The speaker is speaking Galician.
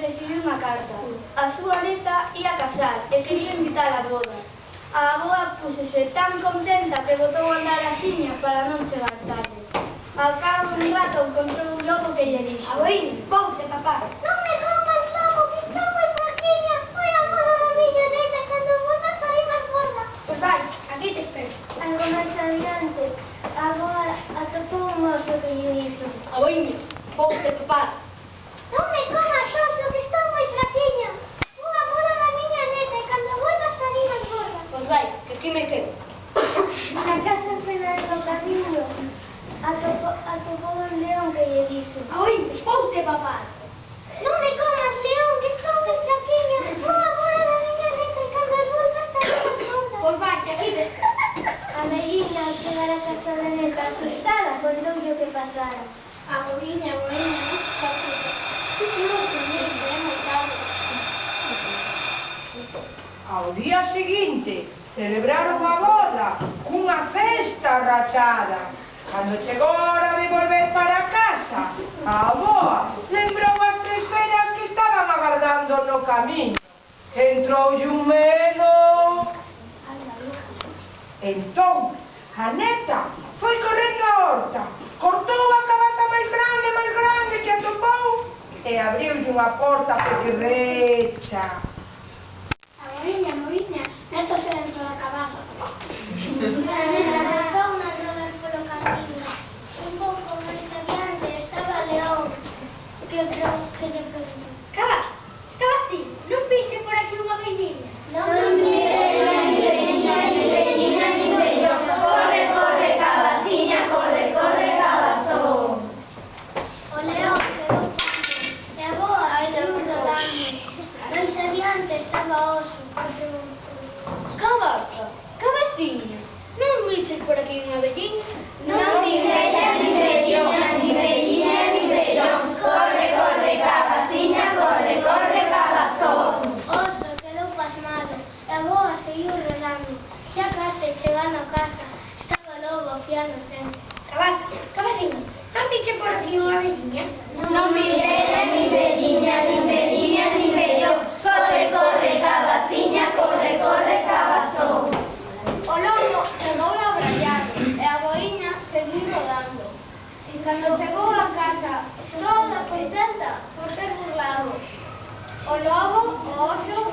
recibiu unha carta. A súa neta ia casar e quería invitar a boda. A avoa púxose tan contenta que botou a andar axiña para non chegar tarde. Ao cabo dun rato encontrou un lobo que lle dixo: Aboín, voute, papá. Non me comas, lobo, que estou moi fraquiña. Foi a boda da miña neta, cando volva estarei máis gorda. Pois vai, aquí te espero. Algo máis adiante, a avoa atopou un oso que lle dixo: Aboín, voute, papá. Non me comas, oso, que estou moi fraquiña. Foi a boda da miña neta, e cando volva estarei máis gorda. Pois vai, que aquí me quedo. Na casa plena de bocadillo, atopou un león que lle dixo: Aboín, voute, papá. Non me comas, león, que estou moi fraquiña. Foi a boda da miña neta, e cando volva estarei máis gorda. Pois vai, que aquí te espero. A Melina, ao chegar a casa da neta asustada, contoulle o que pasara. Aboíña, non se preocupe. Non é moi tarde. Ao día seguinte, celebraron a boda cunha festa rachada. Cando chegou a hora de volver para casa, a avoa lembrou as 3 feras que estaban agardando no camiño. Entroulle un medo. Entón, a neta foi correndo á horta, cortou a cabaza máis grande que atopou e abriulle unha porta pequerrecha. Aboíña, neta se dentro da cabaza. A neta botou unha roda polo camiño. Un pouco máis adiante estaba León, que lle preguntou: Cabas ti, non viche por aquí unha velliña? Non vi ni velliña, corre, corre, cabaciña, corre, corre, cabazón. O león quedou tranquilo e a boa seguiu rodando. Máis adiante estaba o oso, que preguntou: Cabaciña, non viches por aquí unha velliña? Non vi bella, ni velliña, ni velliña, ni vellón. Corre, corre, cabaciña, corre, corre, cabazón. O oso quedou pasmado e a boa seguiu rodando. Xa case chegando a casa, estaba o lobo fiando sempre. Cabaciña, non viche por aquí unha velliña? Non vi bella, ni velliña, ni velliña, ni vellón. Corre, corre, cabaciña, corre, corre, cabazón. O lobo quedou abraiado e a boíña seguiu rodando. E cando chegou a casa, toda contenta por ter burlado o lobo, o oso